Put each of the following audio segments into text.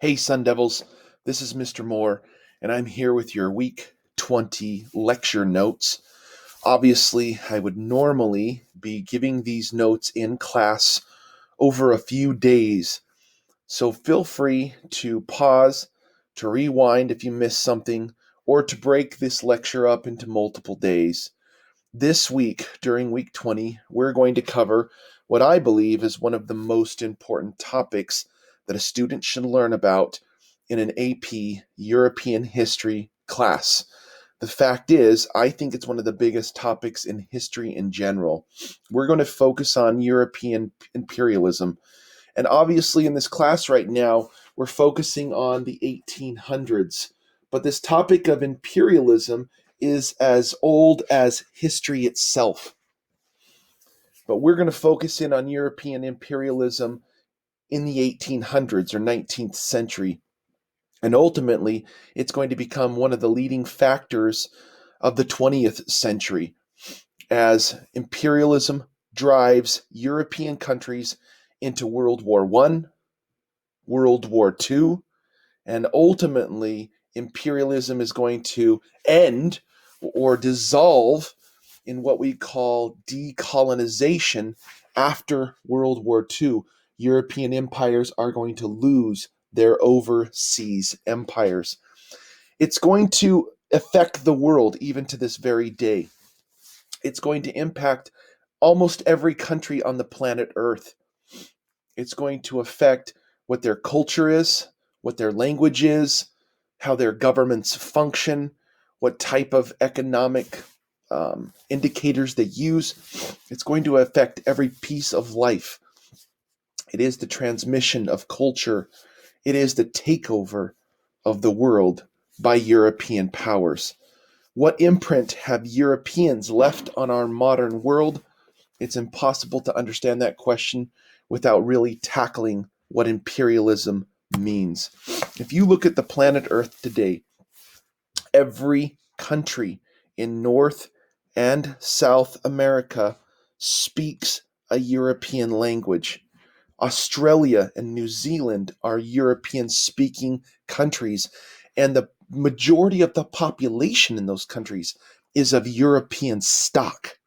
Hey, Sun Devils, this is Mr. Moore, and I'm here with your Week 20 lecture notes. Obviously, I would normally be giving these notes in class over a few days, so feel free to pause, to rewind if you missed something, or to break this lecture up into multiple days. This week, during Week 20, we're going to cover what I believe is one of the most important topics that a student should learn about in an AP European history class. The fact is, I think it's one of the biggest topics in history in general. We're going to focus on European imperialism. And obviously, in this class right now, we're focusing on the 1800s. But this topic of imperialism is as old as history itself. But we're going to focus in on European imperialism in the 1800s or 19th century. And ultimately, it's going to become one of the leading factors of the 20th century as imperialism drives European countries into World War I, World War II, and ultimately imperialism is going to end or dissolve in what we call decolonization after World War II. European empires are going to lose their overseas empires. It's going to affect the world even to this very day. It's going to impact almost every country on the planet Earth. It's going to affect what their culture is, what their language is, how their governments function, what type of economic indicators they use. It's going to affect every piece of life. It is the transmission of culture. It is the takeover of the world by European powers. What imprint have Europeans left on our modern world? It's impossible to understand that question without really tackling what imperialism means. If you look at the planet Earth today, every country in North and South America speaks a European language. Australia and New Zealand are European-speaking countries, and the majority of the population in those countries is of European stock.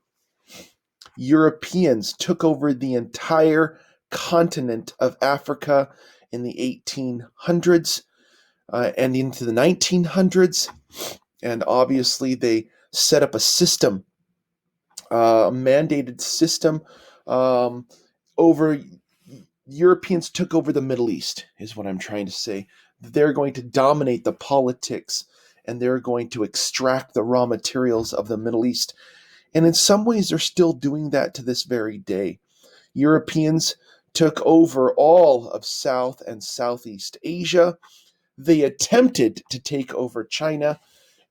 Europeans took over the entire continent of Africa in the 1800s and into the 1900s. And obviously, they set up a system, a mandated system over. Europeans took over the Middle East, is what I'm trying to say. They're going to dominate the politics, and they're going to extract the raw materials of the Middle East. And in some ways, they're still doing that to this very day. Europeans took over all of South and Southeast Asia. They attempted to take over China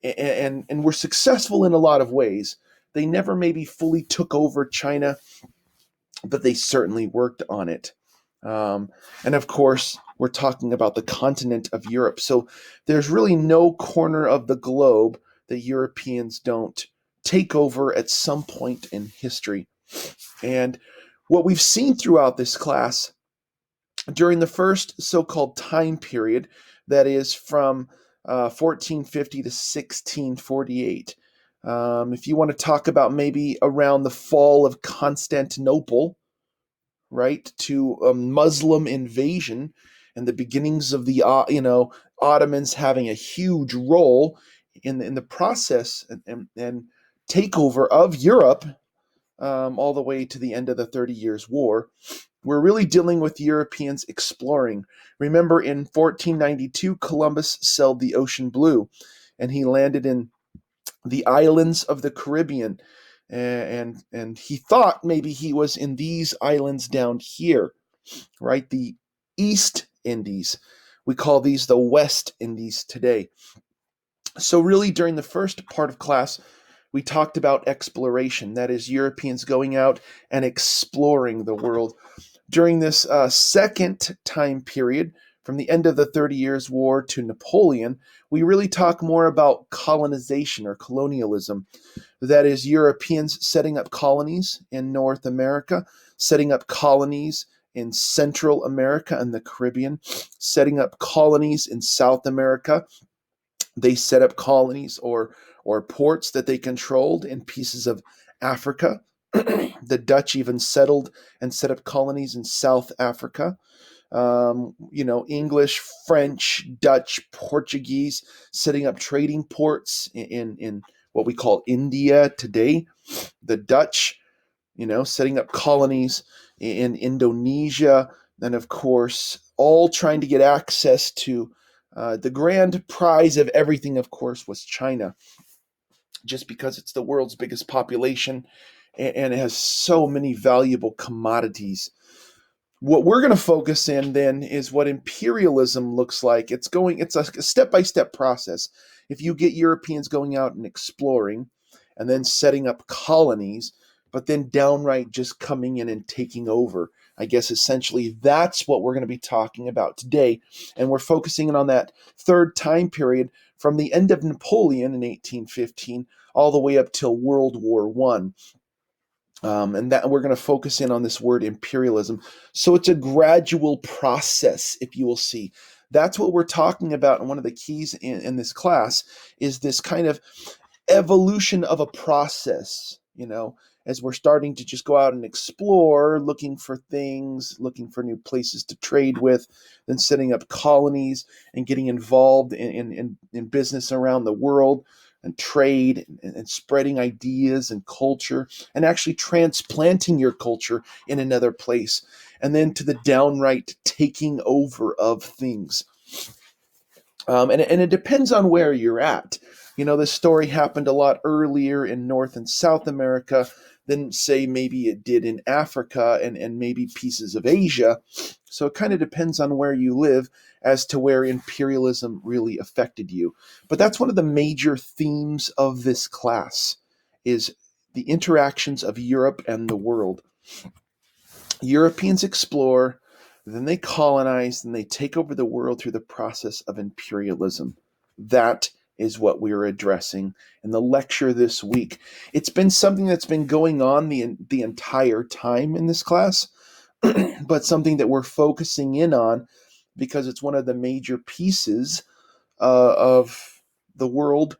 and were successful in a lot of ways. They never maybe fully took over China, but they certainly worked on it. And of course, we're talking about the continent of Europe. So there's really no corner of the globe that Europeans don't take over at some point in history. And what we've seen throughout this class during the first so-called time period, that is from 1450 to 1648, if you want to talk about maybe around the fall of Constantinople, right, to a Muslim invasion and the beginnings of the Ottomans having a huge role in the process and takeover of Europe, all the way to the end of the 30 Years' War. We're really dealing with Europeans exploring. Remember, in 1492, Columbus sailed the ocean blue, and he landed in the islands of the Caribbean. And he thought maybe he was in these islands down here, right? The East Indies. We call these the West Indies today. So really, during the first part of class, we talked about exploration. That is, Europeans going out and exploring the world. During this second time period, from the end of the 30 Years' War to Napoleon, we really talk more about colonization or colonialism. That is, Europeans setting up colonies in North America, setting up colonies in Central America and the Caribbean, setting up colonies in South America. They set up colonies or ports that they controlled in pieces of Africa. The Dutch even settled and set up colonies in South Africa. English, French, Dutch, Portuguese, setting up trading ports in what we call India today. The Dutch, setting up colonies in Indonesia, and of course, all trying to get access to the grand prize of everything, of course, was China, just because it's the world's biggest population and it has so many valuable commodities. What we're going to focus in then is what imperialism looks like. It's a step-by-step process. If you get Europeans going out and exploring and then setting up colonies, but then downright just coming in and taking over, I guess essentially that's what we're going to be talking about today. And we're focusing in on that third time period from the end of Napoleon in 1815 all the way up till World War I. And that we're going to focus in on this word imperialism. So it's a gradual process, if you will see. That's what we're talking about. And one of the keys in this class is this kind of evolution of a process, as we're starting to just go out and explore, looking for things, looking for new places to trade with, then setting up colonies and getting involved in business around the world and trade and spreading ideas and culture and actually transplanting your culture in another place, and then to the downright taking over of things. And it depends on where you're at. This story happened a lot earlier in North and South America than, say, maybe it did in Africa and maybe pieces of Asia. So it kind of depends on where you live as to where imperialism really affected you. But that's one of the major themes of this class, is the interactions of Europe and the world. Europeans explore, then they colonize, then they take over the world through the process of imperialism. That is what we're addressing in the lecture this week. It's been something that's been going on the entire time in this class, but something that we're focusing in on because it's one of the major pieces of the world,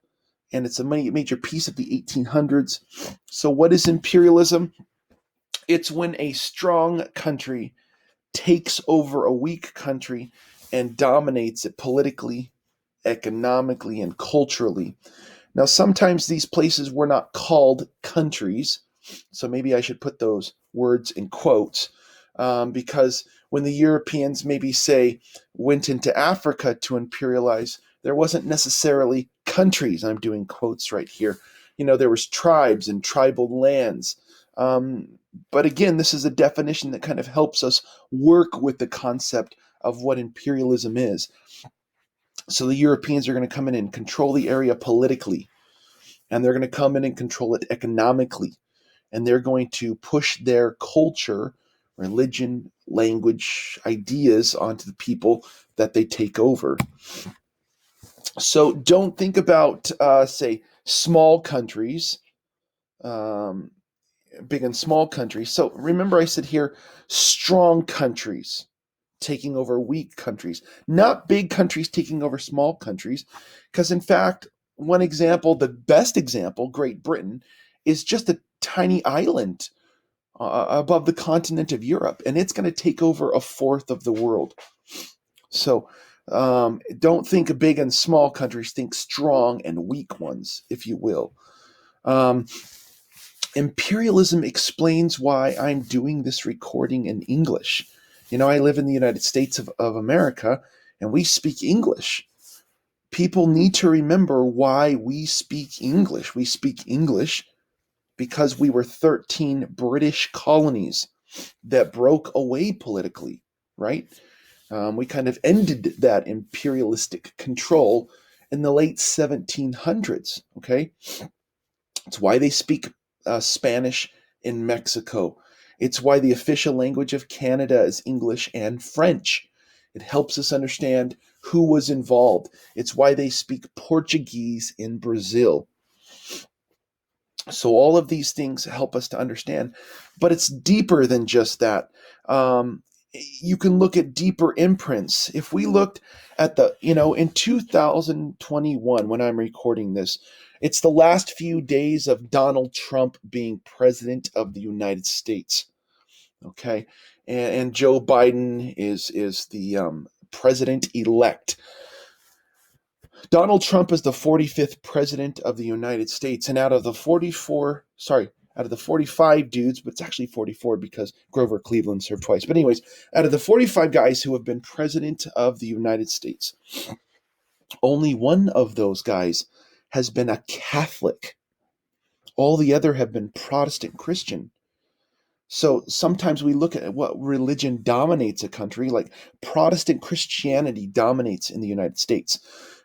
and it's a major piece of the 1800s. So what is imperialism? It's when a strong country takes over a weak country and dominates it politically, economically, and culturally. Now, sometimes these places were not called countries, so maybe I should put those words in quotes, because when the Europeans maybe, say, went into Africa to imperialize, there wasn't necessarily countries. I'm doing quotes right here. There was tribes and tribal lands. But again, this is a definition that kind of helps us work with the concept of what imperialism is. So the Europeans are going to come in and control the area politically, and they're going to come in and control it economically, and they're going to push their culture, religion, language, ideas onto the people that they take over. So don't think about, say, small countries, big and small countries. So remember I said here, strong countries taking over weak countries, not big countries taking over small countries. Because in fact, one example, the best example, Great Britain, is just a tiny island above the continent of Europe, and it's going to take over a fourth of the world. So don't think of big and small countries, think strong and weak ones, if you will. Imperialism explains why I'm doing this recording in English. I live in the United States of America, and we speak English. People need to remember why we speak English. We speak English because we were 13 British colonies that broke away politically, right? We kind of ended that imperialistic control in the late 1700s, okay? It's why they speak Spanish in Mexico. It's why the official language of Canada is English and French. It helps us understand who was involved. It's why they speak Portuguese in Brazil. So all of these things help us to understand, but it's deeper than just that. you can look at deeper imprints. If we looked at in 2021, when I'm recording this, it's the last few days of Donald Trump being president of the United States. Okay, and Joe Biden is the president elect. Donald Trump is the 45th president of the United States, and out of the 45 dudes, but it's actually 44 because Grover Cleveland served twice. But anyways, out of the 45 guys who have been president of the United States, only one of those guys has been a Catholic. All the other have been Protestant Christian. So sometimes we look at what religion dominates a country, like Protestant Christianity dominates in the United States.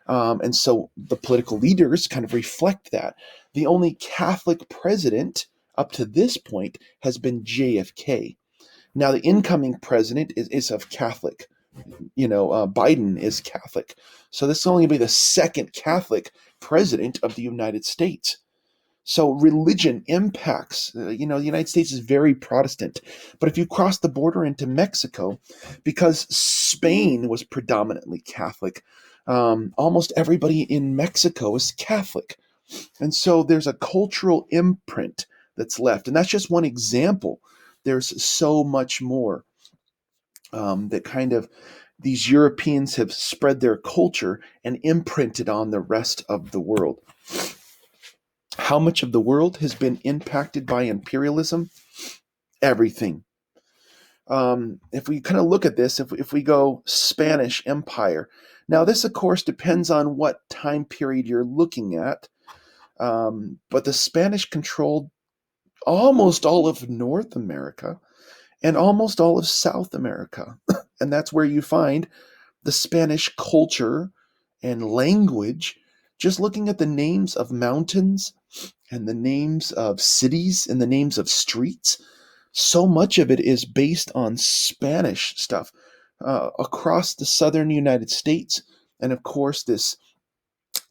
And so the political leaders kind of reflect that. The only Catholic president up to this point has been JFK. Now, the incoming president is of Catholic. Biden is Catholic. So this will only be the second Catholic president of the United States. So religion impacts, the United States is very Protestant. But if you cross the border into Mexico, because Spain was predominantly Catholic, almost everybody in Mexico is Catholic. And so there's a cultural imprint that's left. And that's just one example. There's so much more that kind of these Europeans have spread their culture and imprinted on the rest of the world. How much of the world has been impacted by imperialism? Everything. If we kind of look at this, if we go Spanish Empire, now this of course depends on what time period you're looking at, but the Spanish controlled almost all of North America and almost all of South America. And that's where you find the Spanish culture and language. Just looking at the names of mountains and the names of cities and the names of streets, so much of it is based on Spanish stuff across the southern United States. And of course, this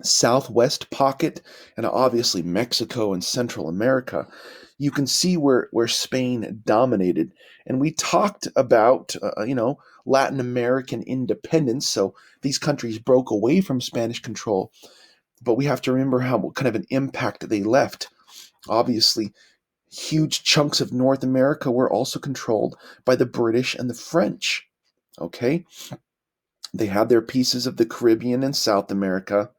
southwest pocket, and obviously Mexico and Central America, you can see where Spain dominated. And we talked about, Latin American independence. So these countries broke away from Spanish control. But we have to remember what kind of an impact they left. Obviously, huge chunks of North America were also controlled by the British and the French. Okay? They had their pieces of the Caribbean and South America.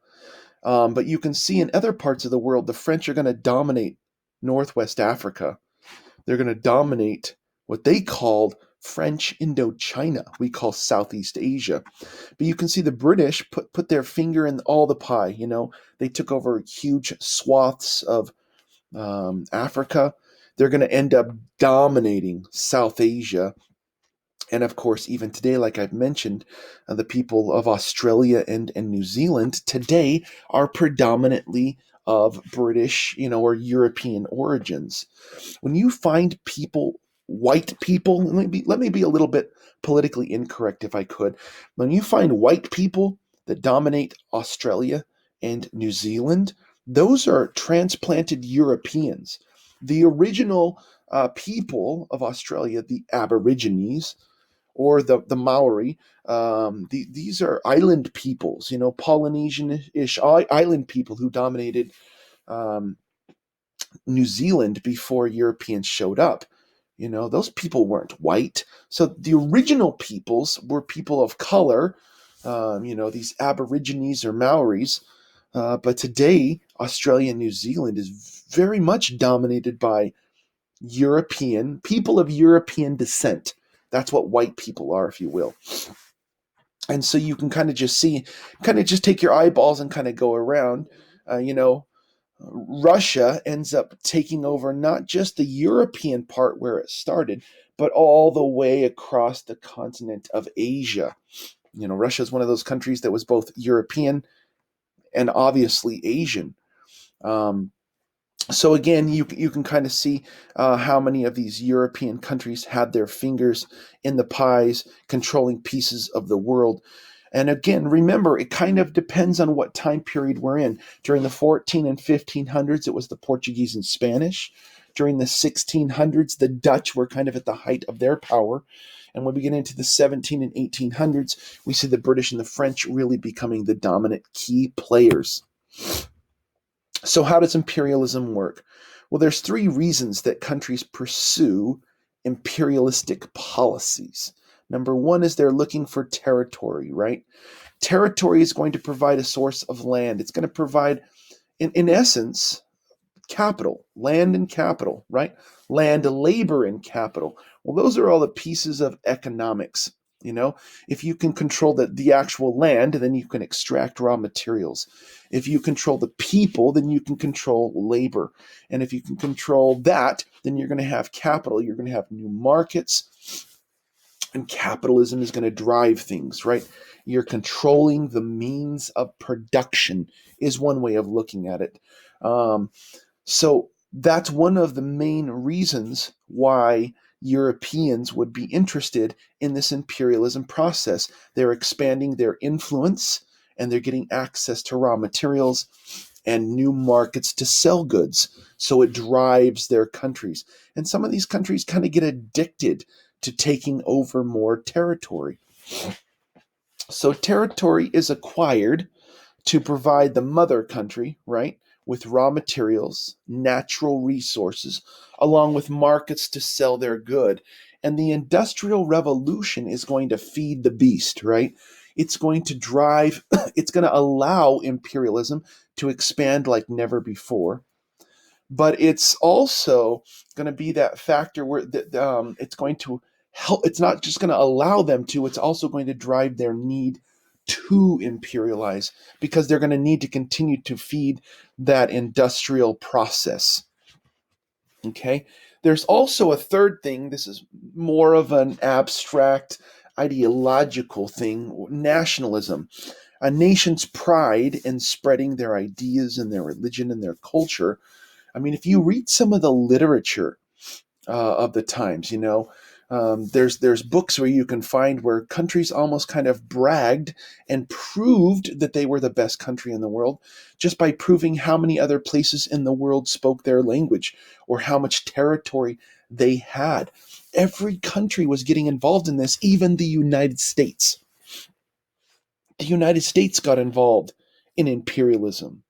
But you can see in other parts of the world, the French are going to dominate Northwest Africa. They're going to dominate what they called French Indochina. We call Southeast Asia. But you can see the British put their finger in all the pie. They took over huge swaths of Africa. They're going to end up dominating South Asia. And of course, even today, like I've mentioned, the people of Australia and New Zealand today are predominantly of British, or European origins. When you find white people, let me be a little bit politically incorrect if I could. When you find white people that dominate Australia and New Zealand, those are transplanted Europeans. The original people of Australia, the Aborigines, or the Maori, these are island peoples, Polynesian-ish island people who dominated New Zealand before Europeans showed up. Those people weren't white. So the original peoples were people of color, these Aborigines or Maoris. But today, Australia and New Zealand is very much dominated by people of European descent. That's what white people are, if you will. And so you can kind of just take your eyeballs and kind of go around. Russia ends up taking over not just the European part where it started, but all the way across the continent of Asia. Russia is one of those countries that was both European and obviously Asian. So again, you can kind of see how many of these European countries had their fingers in the pies, controlling pieces of the world. And again, remember, it kind of depends on what time period we're in. During the 14 and 1500s, it was the Portuguese and Spanish. During the 1600s, the Dutch were kind of at the height of their power. And when we get into the 17 and 1800s, we see the British and the French really becoming the dominant key players. So how does imperialism work? Well, there's three reasons that countries pursue imperialistic policies. Number one is they're looking for territory, right? Territory is going to provide a source of land. It's going to provide, in essence, capital, land and capital, right? Land, labor, and capital. Well, those are all the pieces of economics. If you can control the actual land, then you can extract raw materials. If you control the people, then you can control labor. And if you can control that, then you're going to have capital. You're going to have new markets. And capitalism is going to drive things, right? You're controlling the means of production is one way of looking at it. So that's one of the main reasons why Europeans would be interested in this imperialism process. They're expanding their influence and they're getting access to raw materials and new markets to sell goods. So it drives their countries. And some of these countries kind of get addicted to taking over more territory. So territory is acquired to provide the mother country, right, with raw materials, natural resources, along with markets to sell their good. And the Industrial Revolution is going to feed the beast, right? It's going to drive, it's going to allow imperialism to expand like never before. But it's also going to be that factor where it's going to help. It's not just going to allow them to, it's also going to drive their need to imperialize because they're going to need to continue to feed that industrial process. Okay. There's also a third thing. This is more of an abstract ideological thing, nationalism. A nation's pride in spreading their ideas and their religion and their culture. I mean, if you read some of the literature of the times, there's books where you can find where countries almost kind of bragged and proved that they were the best country in the world just by proving how many other places in the world spoke their language or how much territory they had. Every country was getting involved in this, even the United States. The United States got involved in imperialism.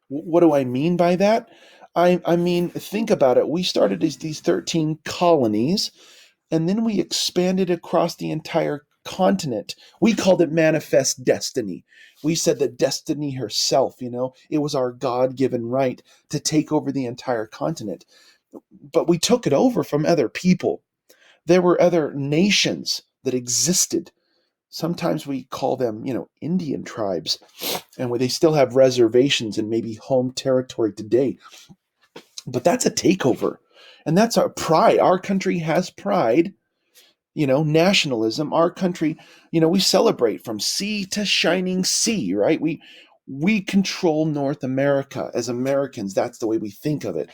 What do I mean by that? I mean, think about it. We started as these 13 colonies, and then we expanded across the entire continent. We called it manifest destiny. We said that destiny herself, it was our God-given right to take over the entire continent. But we took it over from other people. There were other nations that existed. Sometimes we call them, Indian tribes, and where they still have reservations and maybe home territory today. But that's a takeover. And that's our pride. Our country has pride, nationalism. Our country, we celebrate from sea to shining sea, right? We control North America as Americans. That's the way we think of it.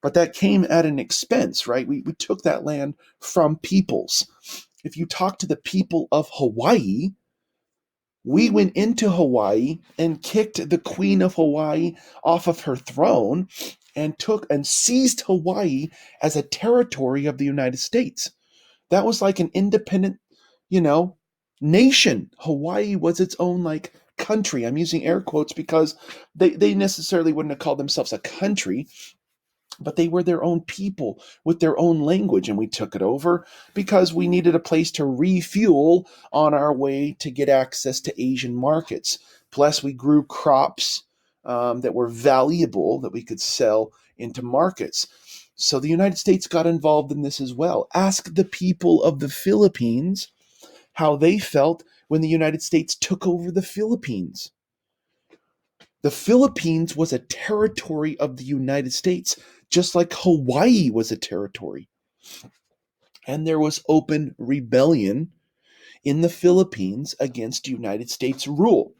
But that came at an expense, right? We took that land from peoples. If you talk to the people of Hawaii, we went into Hawaii and kicked the Queen of Hawaii off of her throne and took and seized Hawaii as a territory of the United States. That was like an independent, nation. Hawaii was its own like country. I'm using air quotes because they necessarily wouldn't have called themselves a country, but they were their own people with their own language, and we took it over because we needed a place to refuel on our way to get access to Asian markets. Plus, we grew crops that were valuable that we could sell into markets. So the United States got involved in this as well. Ask the people of the Philippines how they felt when the United States took over the Philippines. The Philippines was a territory of the United States, just like Hawaii was a territory. And there was open rebellion in the Philippines against United States rule.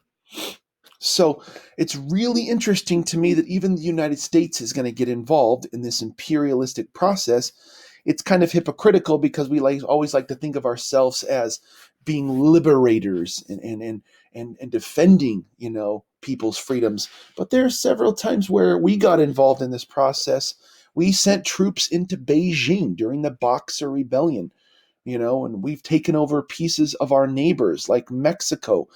So it's really interesting to me that even the United States is going to get involved in this imperialistic process. It's kind of hypocritical because we always like to think of ourselves as being liberators and defending, people's freedoms. But there are several times where we got involved in this process. We sent troops into Beijing during the Boxer Rebellion. and we've taken over pieces of our neighbors like Mexico.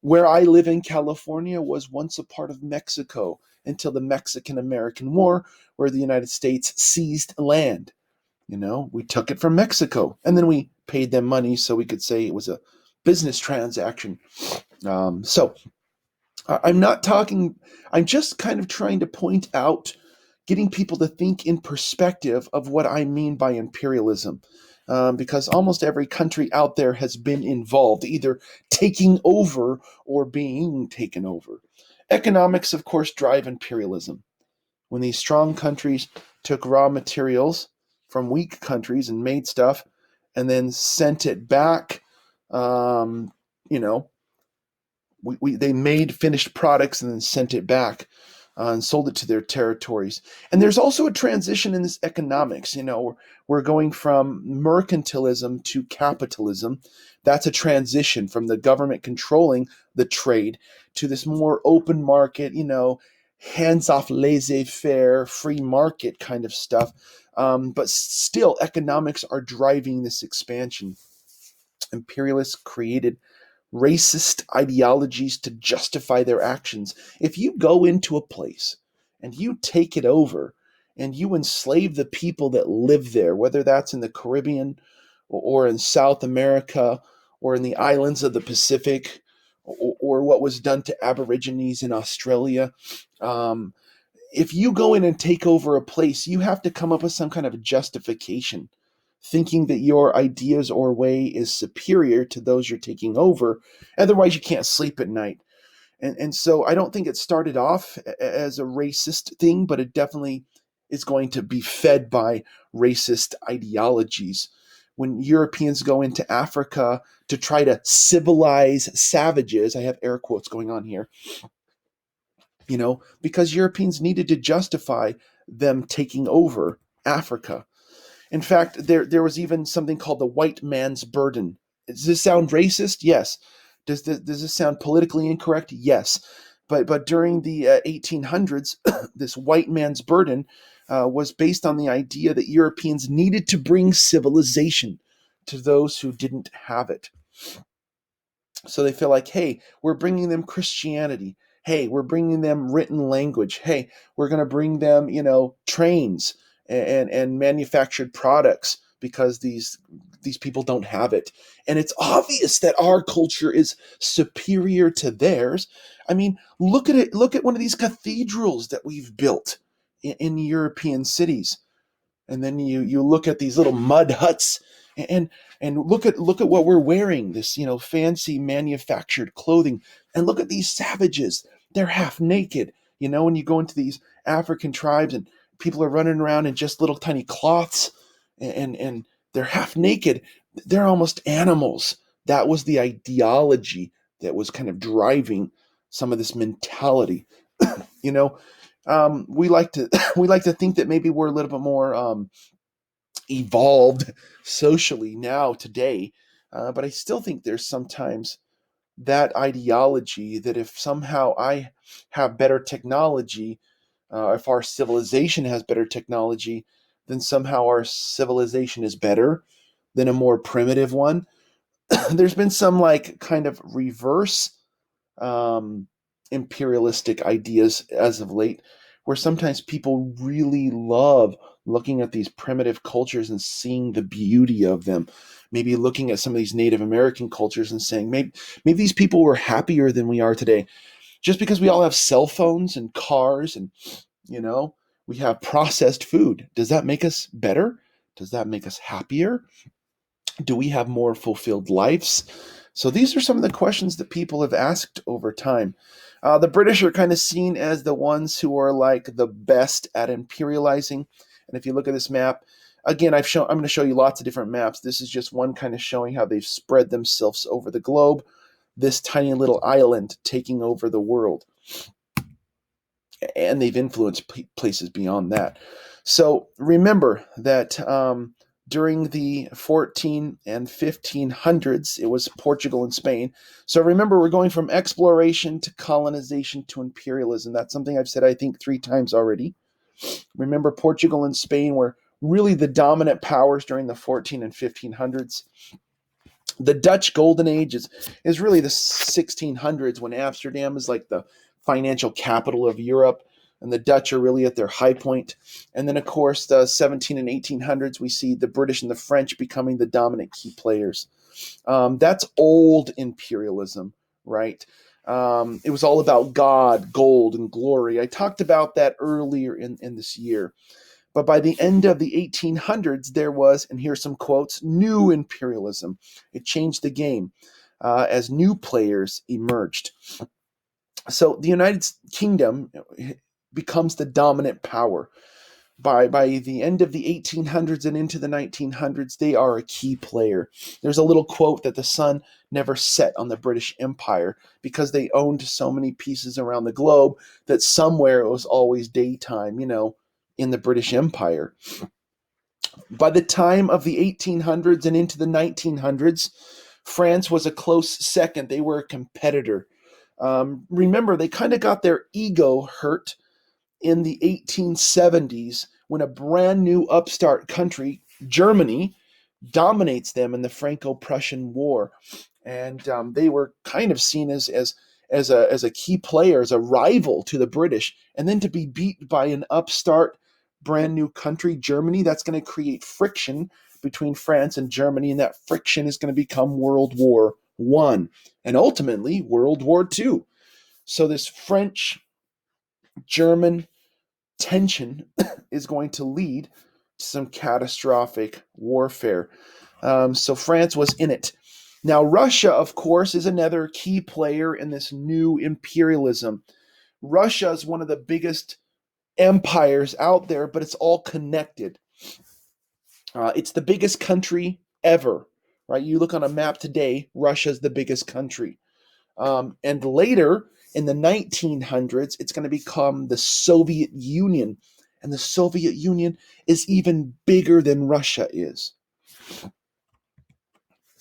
Where I live in California was once a part of Mexico until the Mexican American War, where the United States seized land. We took it from Mexico and then we paid them money so we could say it was a business transaction. So I'm not talking, I'm just kind of trying to point out, getting people to think in perspective of what I mean by imperialism. Because almost every country out there has been involved, either taking over or being taken over. Economics, of course, drive imperialism. When these strong countries took raw materials from weak countries and made stuff and then sent it back, um, you know, they made finished products and then sent it back and sold it to their territories. And there's also a transition in this economics. We're going from mercantilism to capitalism. That's a transition from the government controlling the trade to this more open market, hands off, laissez faire, free market kind of stuff. But still, economics are driving this expansion. Imperialists created racist ideologies to justify their actions. If you go into a place and you take it over and you enslave the people that live there, whether that's in the Caribbean or in South America or in the islands of the Pacific, or what was done to Aborigines in Australia, if you go in and take over a place, you have to come up with some kind of justification, thinking that your ideas or way is superior to those you're taking over. Otherwise, you can't sleep at night. And so I don't think it started off as a racist thing, but it definitely is going to be fed by racist ideologies. When Europeans go into Africa to try to civilize savages, I have air quotes going on here, because Europeans needed to justify them taking over Africa. In fact, there was even something called the white man's burden. Does this sound racist? Yes. Does this sound politically incorrect? Yes. But during the 1800s, this white man's burden was based on the idea that Europeans needed to bring civilization to those who didn't have it. So they feel like, hey, we're bringing them Christianity. Hey, we're bringing them written language. Hey, we're going to bring them, trains and manufactured products because these people don't have it. And it's obvious that our culture is superior to theirs. I mean, look at it. Look at one of these cathedrals that we've built in European cities, and then you look at these little mud huts and look at what we're wearing, this fancy manufactured clothing, and look at these savages. They're half naked. When you go into these African tribes and people are running around in just little tiny cloths, and they're half naked. They're almost animals. That was the ideology that was kind of driving some of this mentality. you know we like to we like to think that maybe we're a little bit more evolved socially now today, but I still think there's sometimes that ideology that if somehow I have better technology, if our civilization has better technology, then somehow our civilization is better than a more primitive one. There's been some like kind of reverse um, imperialistic ideas as of late, where sometimes people really love looking at these primitive cultures and seeing the beauty of them. Maybe looking at some of these Native American cultures and saying, maybe these people were happier than we are today. Just because we all have cell phones and cars and, you know, we have processed food, does that make us better? Does that make us happier? Do we have more fulfilled lives? So these are some of the questions that people have asked over time. The British are kind of seen as the ones who are like the best at imperializing. And if you look at this map, again, I'm going to show you lots of different maps. This is just one kind of showing how they've spread themselves over the globe. This tiny little island taking over the world. And they've influenced places beyond that. So remember that during the 14 and 1500s, it was Portugal and Spain. So remember, we're going from exploration to colonization to imperialism. That's something I've said, I think, 3 times already. Remember, Portugal and Spain were really the dominant powers during the 14 and 1500s. The Dutch Golden Age is really the 1600s, when Amsterdam is like the financial capital of Europe, and the Dutch are really at their high point. And then, of course, the 17 and 1800s, we see the British and the French becoming the dominant key players. That's old imperialism, right? It was all about God, gold, and glory. I talked about that earlier in this year. But by the end of the 1800s, there was, and here's some quotes, new imperialism. It changed the game as new players emerged. So the United Kingdom becomes the dominant power. By the end of the 1800s and into the 1900s, they are a key player. There's a little quote that the sun never set on the British Empire because they owned so many pieces around the globe that somewhere it was always daytime, in the British Empire. By the time of the 1800s and into the 1900s, France was a close second. They were a competitor. Remember, they kind of got their ego hurt in the 1870s when a brand new upstart country, Germany, dominates them in the Franco-Prussian War. And they were kind of seen as a key player, as a rival to the British. And then to be beat by an upstart brand new country, Germany, that's going to create friction between France and Germany, and that friction is going to become World War I and ultimately World War II. So this French-German tension is going to lead to some catastrophic warfare. So France was in it. Now, Russia, of course, is another key player in this new imperialism. Russia is one of the biggest empires out there, but it's all connected. It's the biggest country ever, right? You look on a map today, Russia's the biggest country. And later, in the 1900s, it's going to become the Soviet Union. And the Soviet Union is even bigger than Russia is.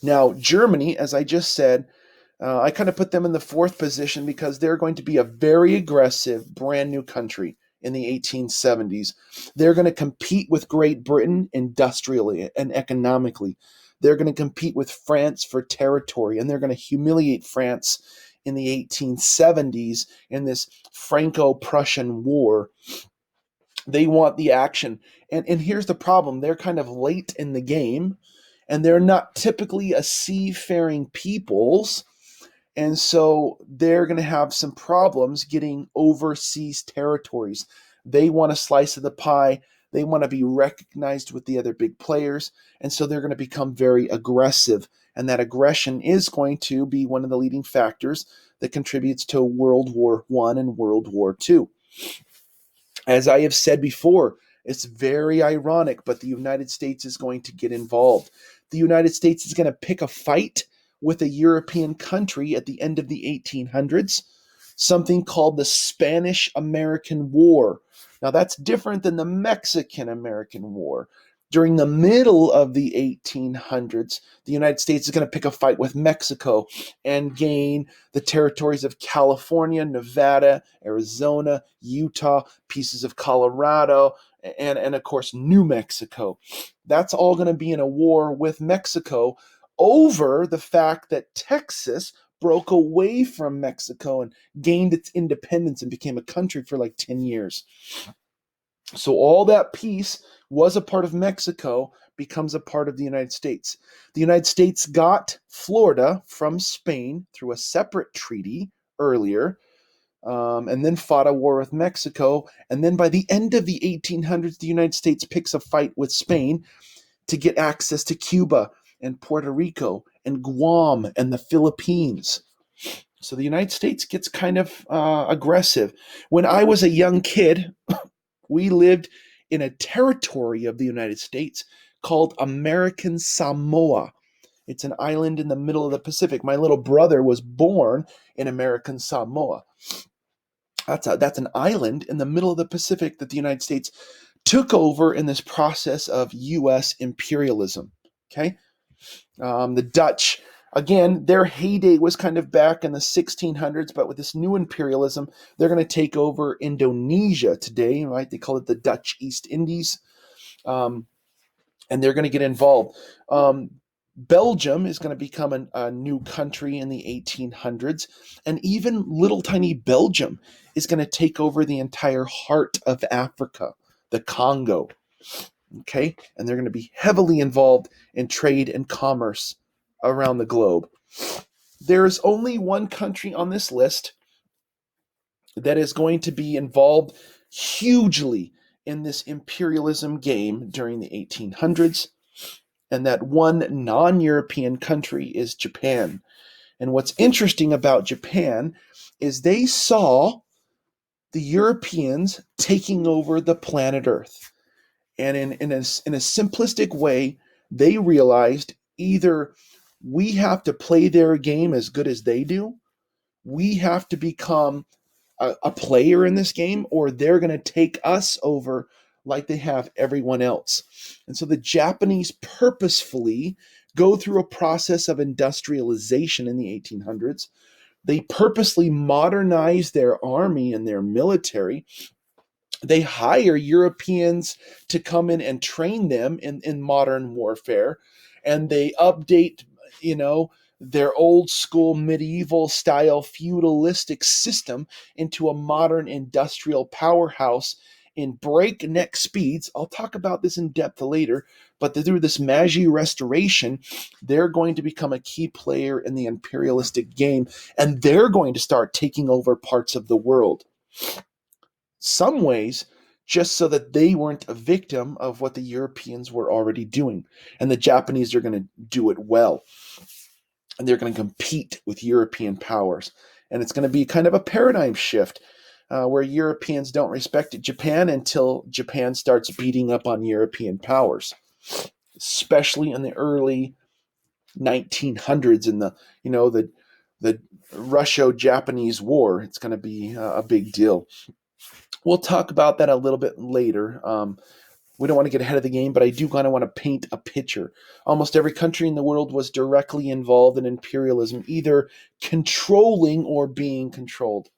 Now, Germany, as I just said, I kind of put them in the fourth position because they're going to be a very aggressive, brand new country in the 1870s. They're going to compete with Great Britain industrially and economically. They're going to compete with France for territory, and they're going to humiliate France in the 1870s in this Franco-Prussian War. They want the action. And here's the problem. They're kind of late in the game, and they're not typically a seafaring peoples. And so they're going to have some problems getting overseas territories. They want a slice of the pie. They want to be recognized with the other big players. And so they're going to become very aggressive. And that aggression is going to be one of the leading factors that contributes to World War I and World War II. As I have said before, it's very ironic, but the United States is going to get involved. The United States is going to pick a fight with a European country at the end of the 1800s, something called the Spanish-American War. Now, that's different than the Mexican-American War. During the middle of the 1800s, the United States is going to pick a fight with Mexico and gain the territories of California, Nevada, Arizona, Utah, pieces of Colorado, and of course, New Mexico. That's all going to be in a war with Mexico over the fact that Texas broke away from Mexico and gained its independence and became a country for like 10 years. So all that piece was a part of Mexico, becomes a part of the United States. The United States got Florida from Spain through a separate treaty earlier, and then fought a war with Mexico. And then by the end of the 1800s, the United States picks a fight with Spain to get access to Cuba and Puerto Rico and Guam and the Philippines. So the United States gets kind of aggressive. When I was a young kid, we lived in a territory of the United States called American Samoa. It's an island in the middle of the Pacific. My little brother was born in American Samoa. That's an island in the middle of the Pacific that the United States took over in this process of U.S. imperialism. Okay, the Dutch, again, their heyday was kind of back in the 1600s, but with this new imperialism, they're going to take over Indonesia today, right? They call it the Dutch East Indies. and they're going to get involved. Belgium is going to become a new country in the 1800s, and even little tiny Belgium is going to take over the entire heart of Africa, the Congo. Okay, and they're going to be heavily involved in trade and commerce around the globe. There's only one country on this list that is going to be involved hugely in this imperialism game during the 1800s, and that one non-European country is Japan. And what's interesting about Japan is they saw the Europeans taking over the planet Earth. And in a simplistic way, they realized either we have to play their game as good as they do, we have to become a player in this game, or they're going to take us over like they have everyone else. And so the Japanese purposefully go through a process of industrialization in the 1800s. They purposely modernize their army and their military. They hire Europeans to come in and train them in modern warfare, and they update, their old school medieval style feudalistic system into a modern industrial powerhouse in breakneck speeds. I'll talk about this in depth later, but through this Meiji restoration, they're going to become a key player in the imperialistic game, and they're going to start taking over parts of the world. Some ways just so that they weren't a victim of what the Europeans were already doing. And the Japanese are going to do it well. And they're going to compete with European powers. And it's going to be kind of a paradigm shift where Europeans don't respect Japan until Japan starts beating up on European powers, especially in the early 1900s in the Russo-Japanese War. It's going to be a big deal. We'll talk about that a little bit later. We don't want to get ahead of the game, but I do kind of want to paint a picture. Almost every country in the world was directly involved in imperialism, either controlling or being controlled.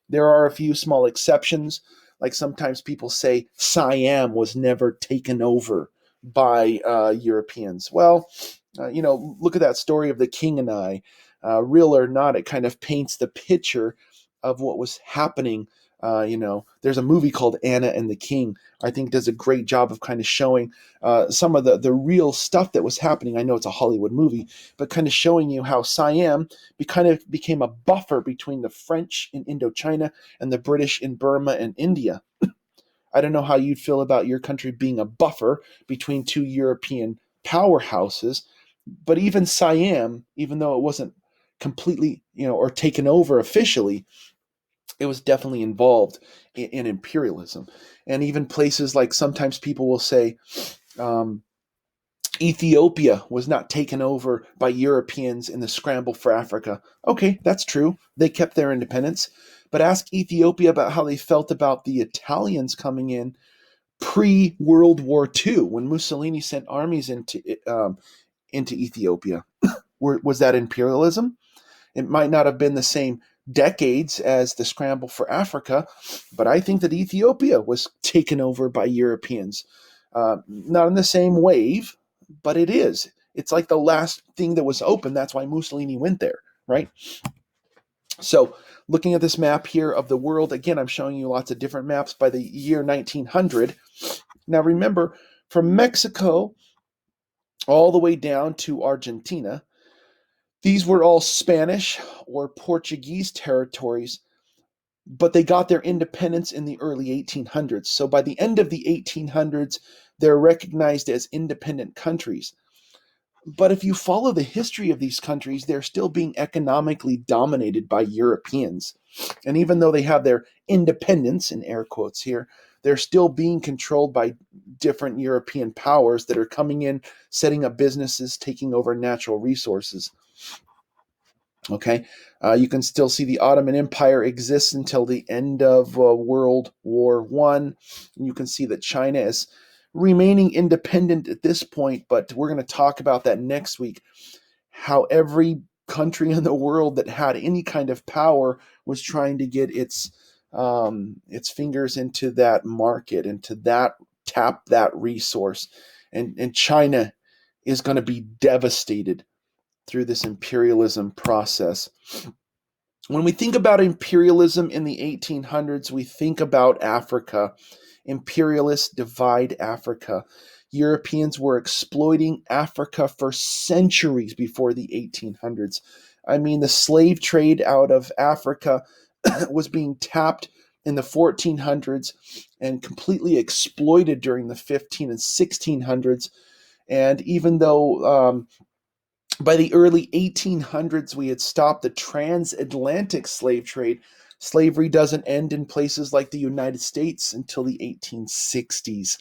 There are a few small exceptions, like sometimes people say Siam was never taken over by Europeans. Well, look at that story of the king and I. Real or not, it kind of paints the picture of what was happening. There's a movie called Anna and the King. I think does a great job of kind of showing some of the real stuff that was happening. I know it's a Hollywood movie, but kind of showing you how Siam kind of became a buffer between the French in Indochina and the British in Burma and India. I don't know how you'd feel about your country being a buffer between two European powerhouses, but even Siam, even though it wasn't completely, or taken over officially, it was definitely involved in imperialism. And even places like sometimes people will say um, Ethiopia was not taken over by Europeans in the scramble for Africa. Okay, that's true. They kept their independence. But ask Ethiopia about how they felt about the Italians coming in pre-World War II when Mussolini sent armies into Ethiopia. Was that imperialism? It might not have been the same decades as the scramble for Africa, but I think that Ethiopia was taken over by Europeans. Not in the same wave, but it is. It's like the last thing that was open. That's why Mussolini went there, right? So, looking at this map here of the world, again, I'm showing you lots of different maps by the year 1900. Now, remember, from Mexico all the way down to Argentina, these were all Spanish or Portuguese territories, but they got their independence in the early 1800s. So by the end of the 1800s, they're recognized as independent countries. But if you follow the history of these countries, they're still being economically dominated by Europeans. And even though they have their independence, in air quotes here, they're still being controlled by different European powers that are coming in, setting up businesses, taking over natural resources. Okay, you can still see the Ottoman Empire exists until the end of World War One. You can see that China is remaining independent at this point, but we're going to talk about that next week. How every country in the world that had any kind of power was trying to get its fingers into that market, into that tap that resource, and China is going to be devastated through this imperialism process. When we think about imperialism in the 1800s, we think about Africa. Imperialists divide Africa. Europeans were exploiting Africa for centuries before the 1800s. I mean, the slave trade out of Africa was being tapped in the 1400s and completely exploited during the 15 and 1600s. And even though by the early 1800s, we had stopped the transatlantic slave trade. Slavery doesn't end in places like the United States until the 1860s.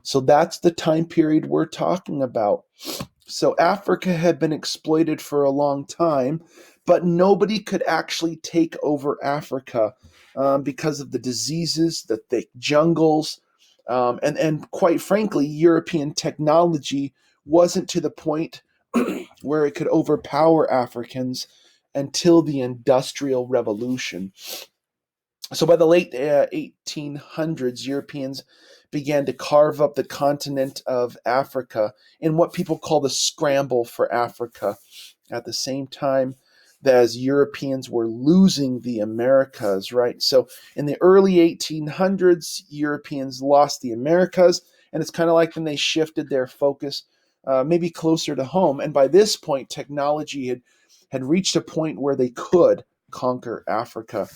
So that's the time period we're talking about. So Africa had been exploited for a long time, but nobody could actually take over Africa because of the diseases, the thick jungles, and quite frankly, European technology wasn't to the point where it could overpower Africans until the Industrial Revolution. So by the late 1800s, Europeans began to carve up the continent of Africa in what people call the scramble for Africa. At the same time as Europeans were losing the Americas, right? So in the early 1800s, Europeans lost the Americas, and it's kind of like when they shifted their focus maybe closer to home. And by this point, technology had reached a point where they could conquer Africa.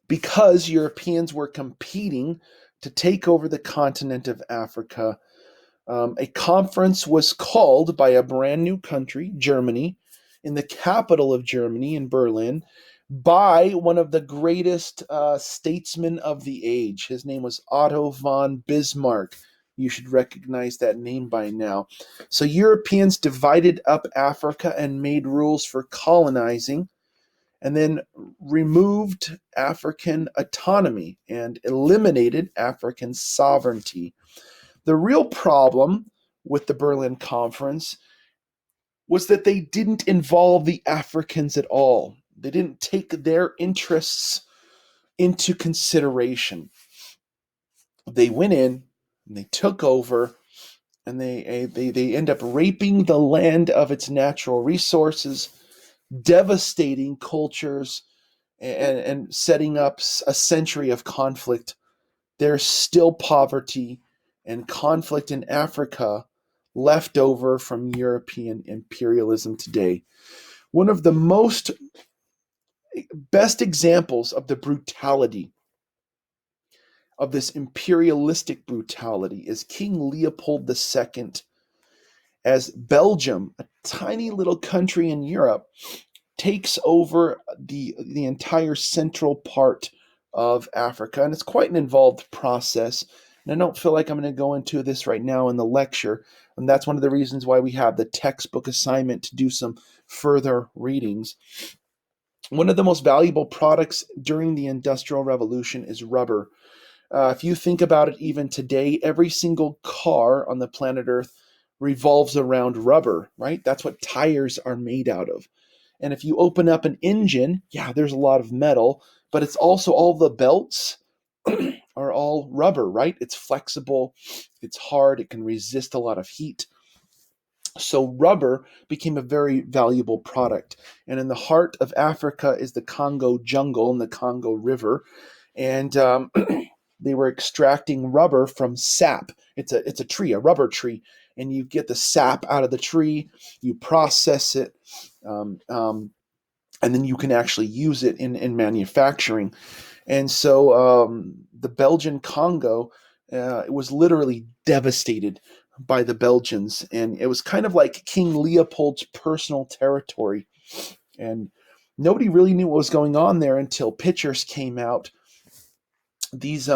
Because Europeans were competing to take over the continent of Africa, a conference was called by a brand new country, Germany, in the capital of Germany, in Berlin, by one of the greatest statesmen of the age. His name was Otto von Bismarck. You should recognize that name by now. So Europeans divided up Africa and made rules for colonizing, and then removed African autonomy and eliminated African sovereignty. The real problem with the Berlin Conference was that they didn't involve the Africans at all. They didn't take their interests into consideration. They went in and they took over, and they end up raping the land of its natural resources, devastating cultures, and setting up a century of conflict. There's still poverty and conflict in Africa left over from European imperialism today. One of the best examples of the brutality of this imperialistic brutality is King Leopold II, as Belgium, a tiny little country in Europe, takes over the entire central part of Africa. And it's quite an involved process. And I don't feel like I'm going to go into this right now in the lecture. And that's one of the reasons why we have the textbook assignment to do some further readings. One of the most valuable products during the Industrial Revolution is rubber. If you think about it, even today, every single car on the planet Earth revolves around rubber, right? That's what tires are made out of. And if you open up an engine, yeah, there's a lot of metal, but it's also all the belts are all rubber, right? It's flexible, it's hard, it can resist a lot of heat. So rubber became a very valuable product. And in the heart of Africa is the Congo jungle and the Congo River. And they were extracting rubber from sap. It's a tree, a rubber tree, and you get the sap out of the tree, you process it, and then you can actually use it in manufacturing. And so the Belgian Congo, it was literally devastated by the Belgians, and it was kind of like King Leopold's personal territory. And nobody really knew what was going on there until pictures came out. These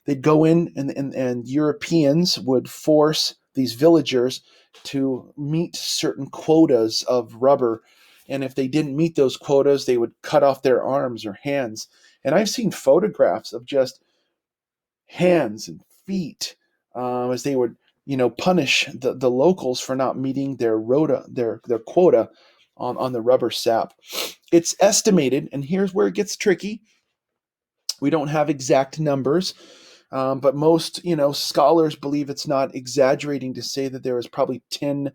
they'd go in, and Europeans would force these villagers to meet certain quotas of rubber, and if they didn't meet those quotas, they would cut off their arms or hands. And I've seen photographs of just hands and feet as they would, punish the locals for not meeting their quota on the rubber sap. It's estimated, and here's where it gets tricky. We don't have exact numbers, But most, scholars believe it's not exaggerating to say that there was probably 10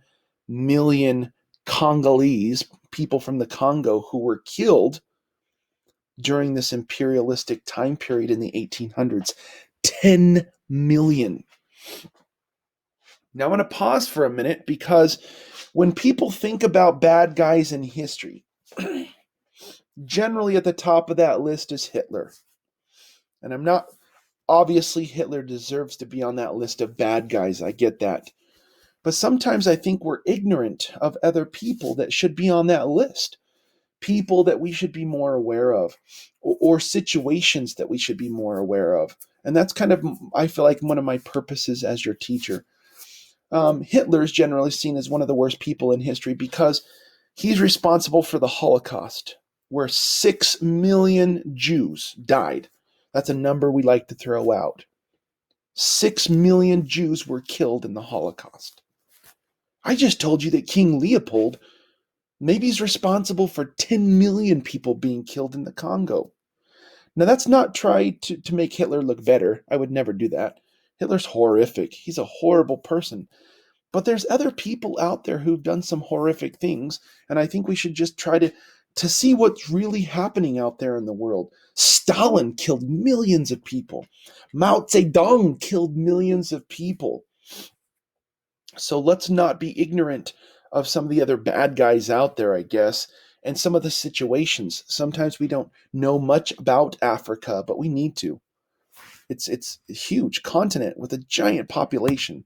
million Congolese, people from the Congo, who were killed during this imperialistic time period in the 1800s. 10 million. Now, I want to pause for a minute because when people think about bad guys in history, generally at the top of that list is Hitler. And I'm not, obviously, Hitler deserves to be on that list of bad guys. I get that. But sometimes I think we're ignorant of other people that should be on that list. People that we should be more aware of, or situations that we should be more aware of. And that's kind of, I feel like, one of my purposes as your teacher. Hitler is generally seen as one of the worst people in history because he's responsible for the Holocaust, where 6 million Jews died. That's a number we like to throw out. 6 million Jews were killed in the Holocaust. I just told you that King Leopold maybe he's responsible for 10 million people being killed in the Congo. Now, that's not try to make Hitler look better. I would never do that. Hitler's horrific. He's a horrible person. But there's other people out there who've done some horrific things, and I think we should just try to see what's really happening out there in the world. Stalin killed millions of people. Mao Zedong killed millions of people. So let's not be ignorant of some of the other bad guys out there, I guess, and some of the situations. Sometimes we don't know much about Africa, but we need to. It's a huge continent with a giant population.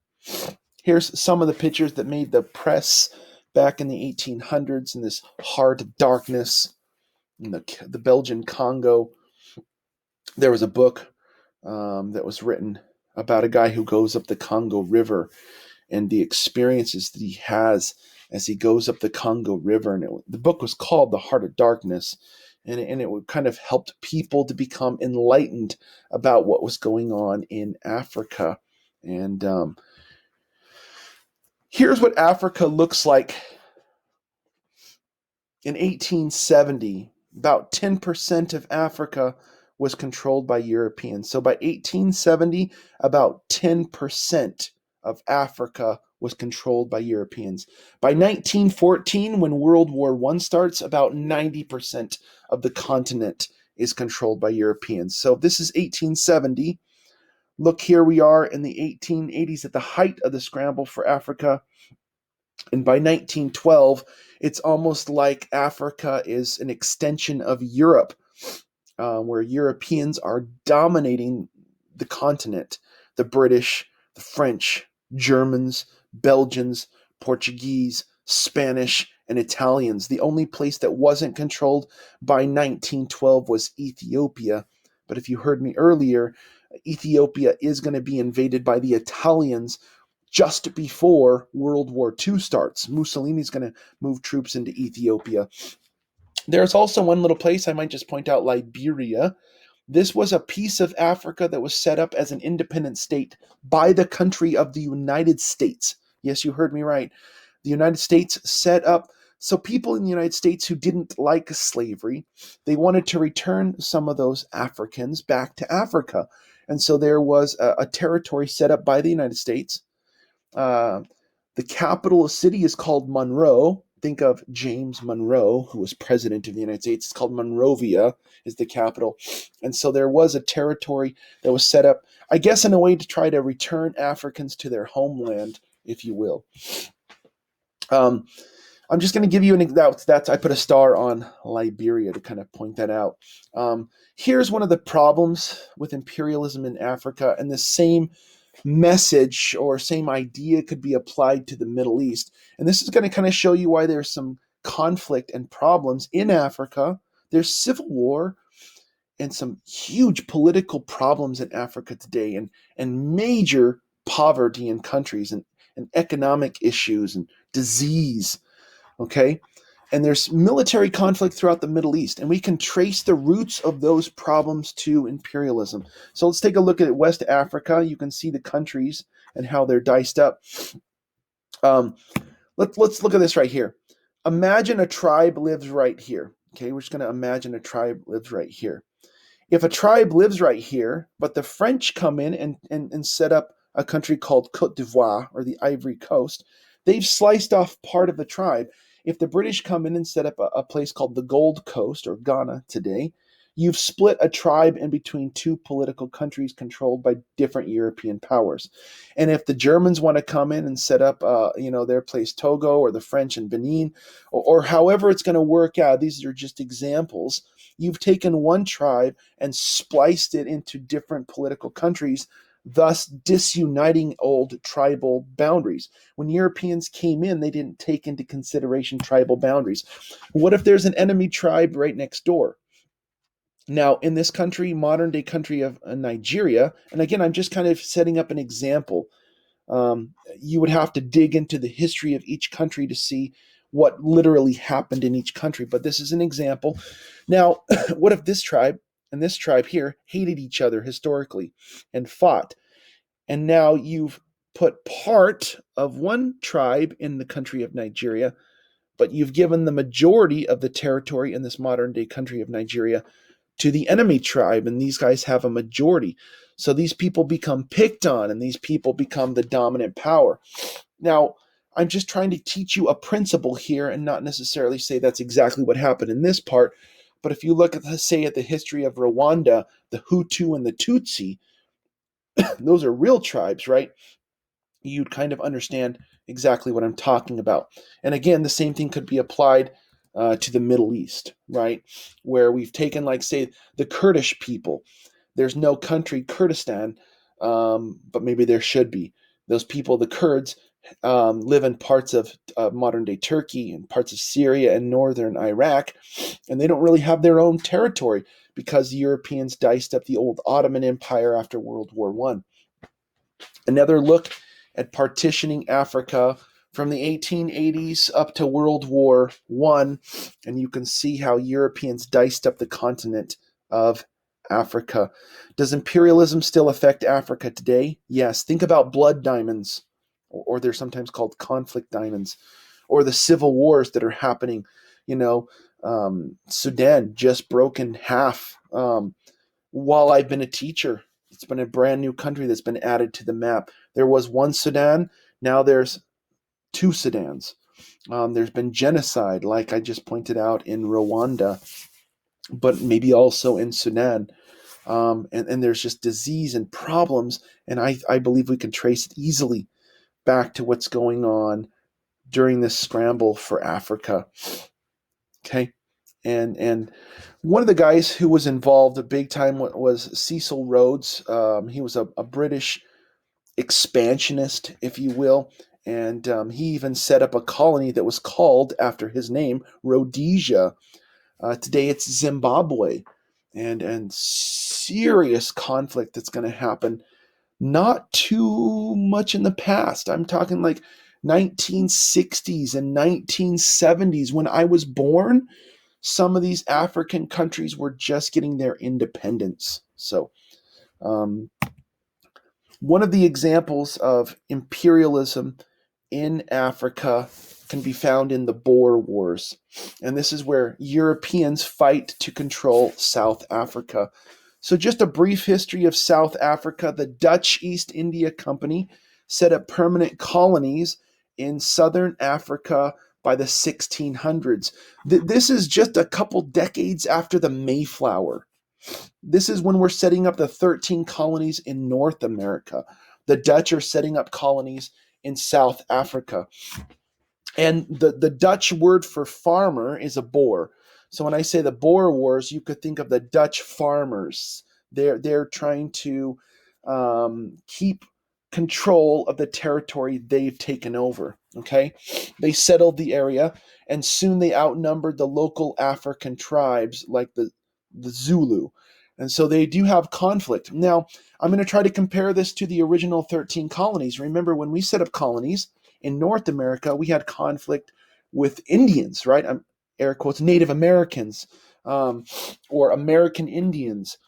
Here's some of the pictures that made the press back in the 1800s in this heart of darkness in the Belgian Congo. There was a book that was written about a guy who goes up the Congo River and the experiences that he has as he goes up the Congo River. And the book was called The Heart of Darkness. And it would kind of helped people to become enlightened about what was going on in Africa. And here's what Africa looks like in 1870. About 10% of Africa was controlled by Europeans. So by 1870, about 10% of Africa was controlled by Europeans. By 1914, when World War I starts, about 90% of the continent is controlled by Europeans. So this is 1870. Look, here we are in the 1880s at the height of the scramble for Africa. And by 1912, it's almost like Africa is an extension of Europe, where Europeans are dominating the continent. The British, the French, Germans, Belgians, Portuguese, Spanish, and Italians. The only place that wasn't controlled by 1912 was Ethiopia. But if you heard me earlier, Ethiopia is going to be invaded by the Italians just before World War II starts. Mussolini's going to move troops into Ethiopia. There's also one little place I might just point out, Liberia. This was a piece of Africa that was set up as an independent state by the country of the United States. Yes, you heard me right. The United States set up, so people in the United States who didn't like slavery, they wanted to return some of those Africans back to Africa. And so there was a territory set up by the United States. The capital city is called Monroe. Think of James Monroe, who was president of the United States. It's called Monrovia, is the capital. And so there was a territory that was set up, I guess, in a way to try to return Africans to their homeland, if you will. I'm just going to give you I put a star on Liberia to kind of point that out. Here's one of the problems with imperialism in Africa, and the same message or same idea could be applied to the Middle East. And this is going to kind of show you why there's some conflict and problems in Africa. There's civil war and some huge political problems in Africa today, and major poverty in countries, and economic issues and disease. Okay? And there's military conflict throughout the Middle East, and we can trace the roots of those problems to imperialism. So let's take a look at West Africa. You can see the countries and how they're diced up. Let's look at this right here. Imagine a tribe lives right here. Okay, we're just going to imagine a tribe lives right here. If a tribe lives right here, but the French come in and set up a country called Côte d'Ivoire, or the Ivory Coast, they've sliced off part of the tribe. If the British come in and set up a place called the Gold Coast, or Ghana today, you've split a tribe in between two political countries controlled by different European powers. And if the Germans want to come in and set up, their place Togo, or the French in Benin, or however it's going to work out, these are just examples. You've taken one tribe and spliced it into different political countries, thus disuniting old tribal boundaries. When Europeans came in, they didn't take into consideration tribal boundaries. What if there's an enemy tribe right next door? Now, in this country, modern day country of Nigeria, and again, I'm just kind of setting up an example. You would have to dig into the history of each country to see what literally happened in each country, but this is an example. Now, what if this tribe and this tribe here hated each other historically and fought? And now you've put part of one tribe in the country of Nigeria, but you've given the majority of the territory in this modern day country of Nigeria to the enemy tribe, and these guys have a majority. So these people become picked on, and these people become the dominant power. Now, I'm just trying to teach you a principle here and not necessarily say that's exactly what happened in this part. But if you look at, say, at the history of Rwanda, the Hutu and the Tutsi, those are real tribes, right? You'd kind of understand exactly what I'm talking about. And again, the same thing could be applied to the Middle East, right? Where we've taken, like, say, the Kurdish people. There's no country, Kurdistan, but maybe there should be. Those people, the Kurds, live in parts of modern day Turkey and parts of Syria and northern Iraq, and they don't really have their own territory because the Europeans diced up the old Ottoman Empire after World War I. Another look at partitioning Africa from the 1880s up to World War I, and you can see how Europeans diced up the continent of Africa. Does imperialism still affect Africa today? Yes. Think about blood diamonds, or they're sometimes called conflict diamonds, or the civil wars that are happening. Sudan just broke in half. While I've been a teacher, it's been a brand new country that's been added to the map. There was one Sudan, now there's two Sudans. There's been genocide, like I just pointed out, in Rwanda, but maybe also in Sudan. And there's just disease and problems, and I believe we can trace it easily back to what's going on during this scramble for Africa. Okay? And one of the guys who was involved big time was Cecil Rhodes. He was a British expansionist, if you will, and he even set up a colony that was called after his name, Rhodesia. Today it's Zimbabwe, and serious conflict that's going to happen. Not too much in the past. I'm talking like 1960s and 1970s. When I was born, some of these African countries were just getting their independence. So, one of the examples of imperialism in Africa can be found in the Boer Wars. And this is where Europeans fight to control South Africa. So, just a brief history of South Africa. The Dutch East India Company set up permanent colonies in southern Africa by the 1600s. This is just a couple decades after the Mayflower. This is when we're setting up the 13 colonies in North America. The Dutch are setting up colonies in South Africa. And the Dutch word for farmer is a Boer. So when I say the Boer Wars, you could think of the Dutch farmers. They're trying to keep control of the territory they've taken over. Okay, they settled the area, and soon they outnumbered the local African tribes like the Zulu. And so they do have conflict. Now, I'm going to try to compare this to the original 13 colonies. Remember, when we set up colonies in North America, we had conflict with Indians, right? Air quotes, Native Americans, or American Indians.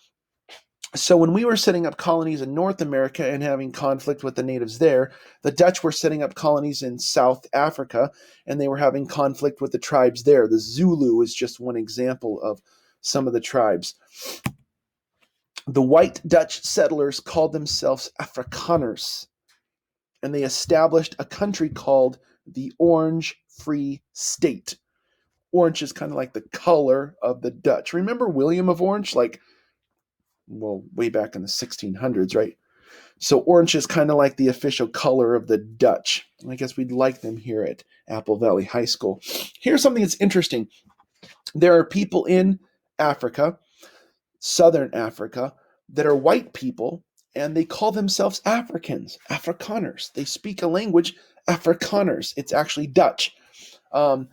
So when we were setting up colonies in North America and having conflict with the natives there, the Dutch were setting up colonies in South Africa, and they were having conflict with the tribes there. The Zulu is just one example of some of the tribes. The white Dutch settlers called themselves Afrikaners, and they established a country called the Orange Free State. Orange is kind of like the color of the Dutch. Remember William of Orange? Like, well, way back in the 1600s, right? So orange is kind of like the official color of the Dutch. I guess we'd like them here at Apple Valley High School. Here's something that's interesting. There are people in Africa, Southern Africa, that are white people, and they call themselves Africans, Afrikaners. They speak a language, Afrikaners. It's actually Dutch.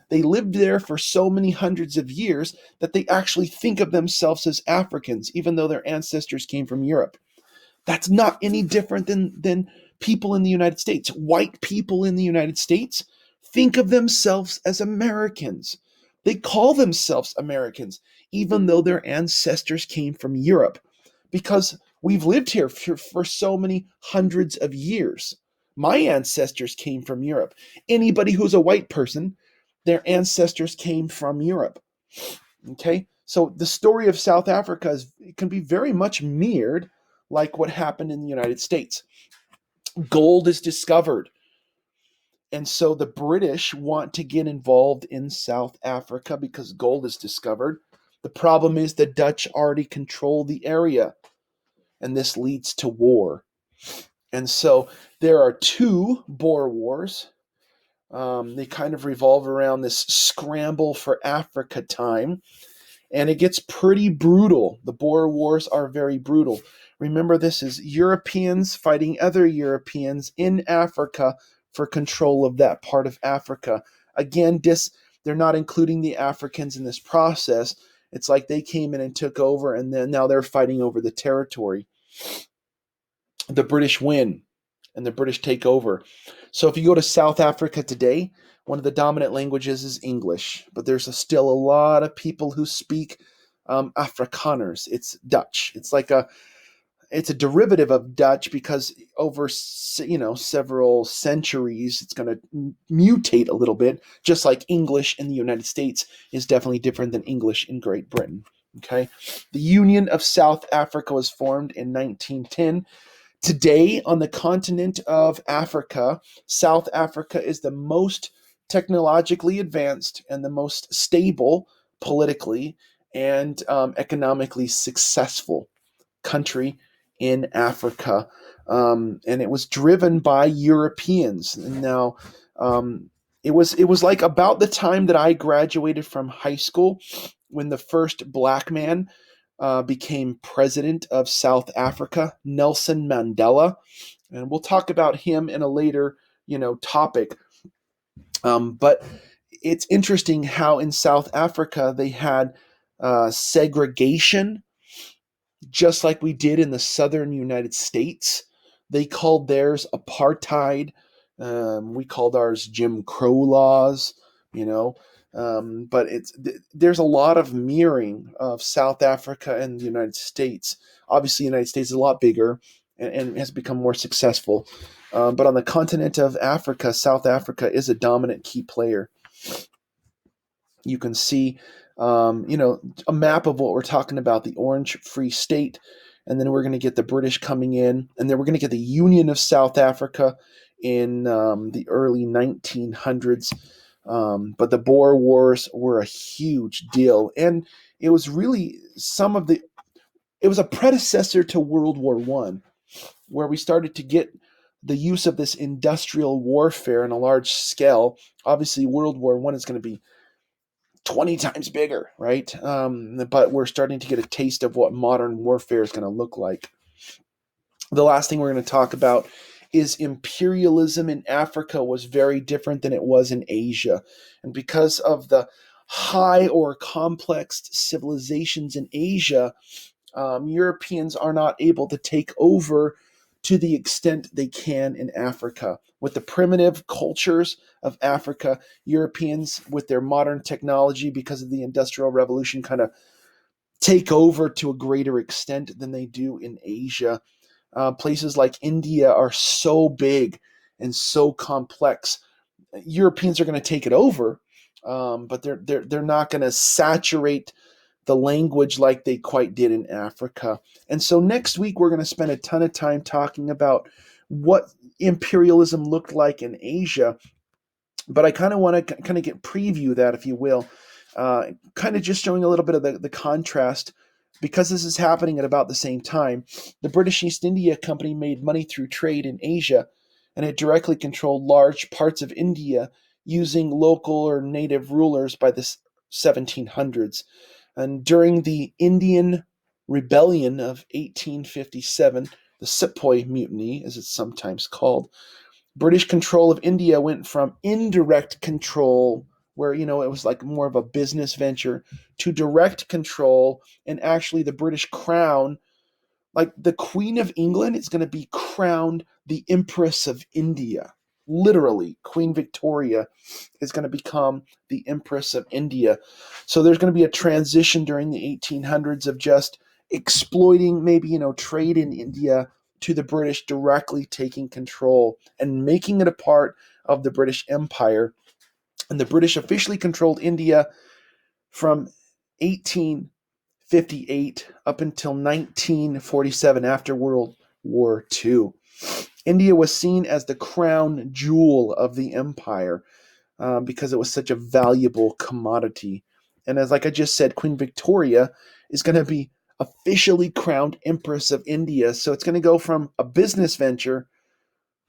They lived there for so many hundreds of years that they actually think of themselves as Africans, even though their ancestors came from Europe. That's not any different than people in the United States. White people in the United States think of themselves as Americans. They call themselves Americans, even though their ancestors came from Europe, because we've lived here for so many hundreds of years. My ancestors came from Europe. Anybody who's a white person, their ancestors came from Europe. Okay, so the story of South Africa can be very much mirrored like what happened in the United States. Gold is discovered, and so the British want to get involved in South Africa because gold is discovered. The problem is the Dutch already control the area, and this leads to war. And so there are two Boer Wars. They kind of revolve around this scramble for Africa time. And it gets pretty brutal. The Boer Wars are very brutal. Remember, this is Europeans fighting other Europeans in Africa for control of that part of Africa. Again, they're not including the Africans in this process. It's like they came in and took over, and then now they're fighting over the territory. The British win, and the British take over. So if you go to South Africa today, one of the dominant languages is English, but there's still a lot of people who speak Afrikaners. It's Dutch. It's a derivative of Dutch because over several centuries, it's going to mutate a little bit, just like English in the United States is definitely different than English in Great Britain. Okay, the Union of South Africa was formed in 1910. Today, on the continent of Africa, South Africa is the most technologically advanced and the most stable politically and economically successful country in Africa. And it was driven by Europeans. And now, it was like about the time that I graduated from high school when the first black man became president of South Africa, Nelson Mandela, and we'll talk about him in a later, topic. But it's interesting how in South Africa they had segregation, just like we did in the southern United States. They called theirs apartheid. We called ours Jim Crow laws. You know, but there's a lot of mirroring of South Africa and the United States. Obviously, the United States is a lot bigger and has become more successful. But on the continent of Africa, South Africa is a dominant key player. You can see, a map of what we're talking about, the Orange Free State, and then we're going to get the British coming in, and then we're going to get the Union of South Africa in the early 1900s. But the Boer Wars were a huge deal, and it was really it was a predecessor to World War One, where we started to get the use of this industrial warfare on a large scale. Obviously, World War One is going to be 20 times bigger, right? But we're starting to get a taste of what modern warfare is going to look like. The last thing we're going to talk about is imperialism in Africa was very different than it was in Asia. And because of the high or complex civilizations in Asia, Europeans are not able to take over to the extent they can in Africa. With the primitive cultures of Africa, Europeans, with their modern technology, because of the Industrial Revolution, kind of take over to a greater extent than they do in Asia. Places like India are so big and so complex. Europeans are going to take it over, but they're not going to saturate the language like they quite did in Africa. And so next week, we're going to spend a ton of time talking about what imperialism looked like in Asia. But I kind of want to kind of get preview that, if you will, kind of just showing a little bit of the contrast because this is happening at about the same time. The British East India Company made money through trade in Asia, and it directly controlled large parts of India using local or native rulers by the 1700s. And during the Indian Rebellion of 1857, the Sepoy Mutiny, as it's sometimes called, British control of India went from indirect control, where it was like more of a business venture, to direct control, and actually the British crown, like the Queen of England, is going to be crowned the Empress of India. Literally, Queen Victoria is going to become the Empress of India. So there's going to be a transition during the 1800s of just exploiting maybe trade in India to the British directly taking control and making it a part of the British Empire. And the British officially controlled India from 1858 up until 1947, after World War II. India was seen as the crown jewel of the empire because it was such a valuable commodity. And as like I just said, Queen Victoria is going to be officially crowned Empress of India. So it's going to go from a business venture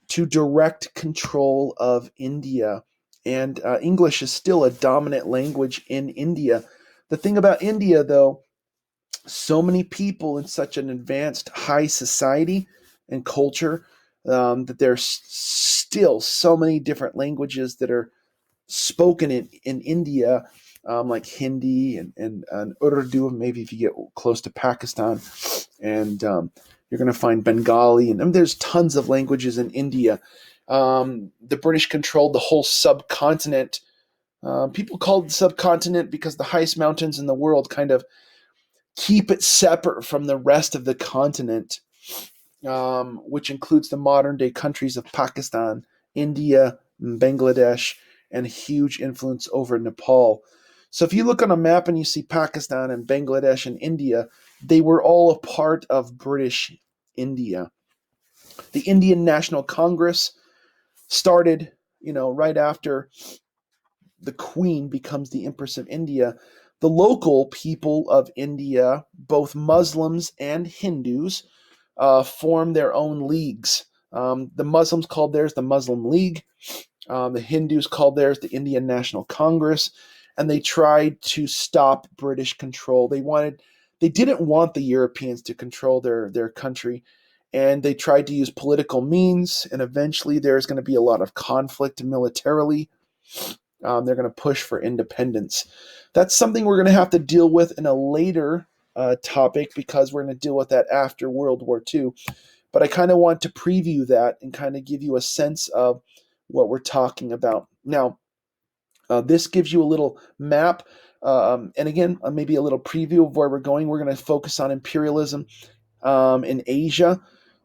to direct control of India. And English is still a dominant language in India. The thing about India, though, so many people in such an advanced high society and culture that there's still so many different languages that are spoken in India, like Hindi and Urdu, maybe if you get close to Pakistan. And you're going to find Bengali. And there's tons of languages in India. The British controlled the whole subcontinent. People call it the subcontinent because the highest mountains in the world kind of keep it separate from the rest of the continent, which includes the modern day countries of Pakistan, India, Bangladesh, and huge influence over Nepal. So if you look on a map and you see Pakistan and Bangladesh and India, they were all a part of British India. The Indian National Congress started, right after the Queen becomes the Empress of India. The local people of India, both Muslims and Hindus, form their own leagues. The Muslims called theirs the Muslim League. The Hindus called theirs the Indian National Congress, and they tried to stop British control. They didn't want the Europeans to control their country, and they tried to use political means. And eventually, there's going to be a lot of conflict militarily. They're going to push for independence. That's something we're going to have to deal with in a later topic because we're going to deal with that after World War II. But I kind of want to preview that and kind of give you a sense of what we're talking about. Now, this gives you a little map. And again, maybe a little preview of where we're going. We're going to focus on imperialism in Asia.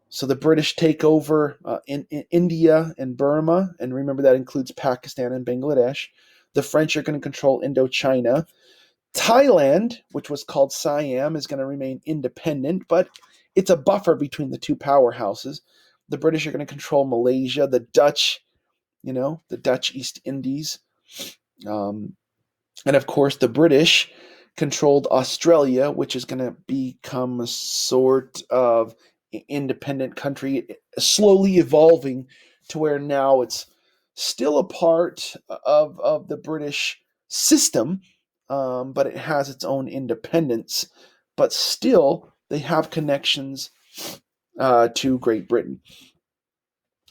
So the British take over in India and Burma, and remember that includes Pakistan and Bangladesh. The French are going to control Indochina. Thailand, which was called Siam, is going to remain independent, but it's a buffer between the two powerhouses. The British are going to control Malaysia. The Dutch, the Dutch East Indies. And of course, the British controlled Australia, which is going to become a sort of independent country, slowly evolving to where now it's still a part of the British system, but it has its own independence. But still, they have connections to Great Britain.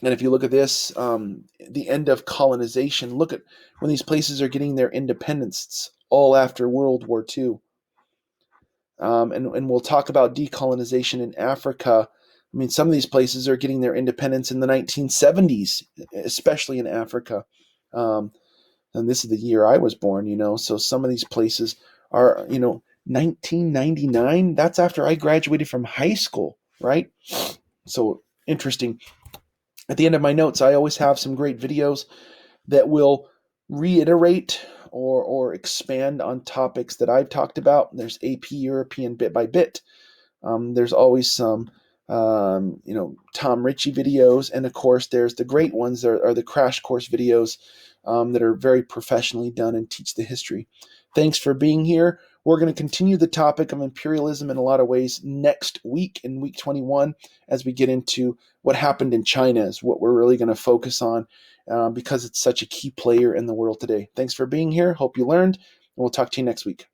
And if you look at this, the end of colonization, look at when these places are getting their independence, it's all after World War II. And we'll talk about decolonization in Africa. I mean, some of these places are getting their independence in the 1970s, especially in Africa. And this is the year I was born, so some of these places are, 1999. That's after I graduated from high school, right? So interesting. At the end of my notes, I always have some great videos that will reiterate or expand on topics that I've talked about, there's AP European Bit by Bit. There's always some, Tom Ritchie videos, and of course, there's the great ones that are the crash course videos that are very professionally done and teach the history. Thanks for being here. We're going to continue the topic of imperialism in a lot of ways next week in week 21 as we get into what happened in China is what we're really going to focus on because it's such a key player in the world today. Thanks for being here. Hope you learned, and we'll talk to you next week.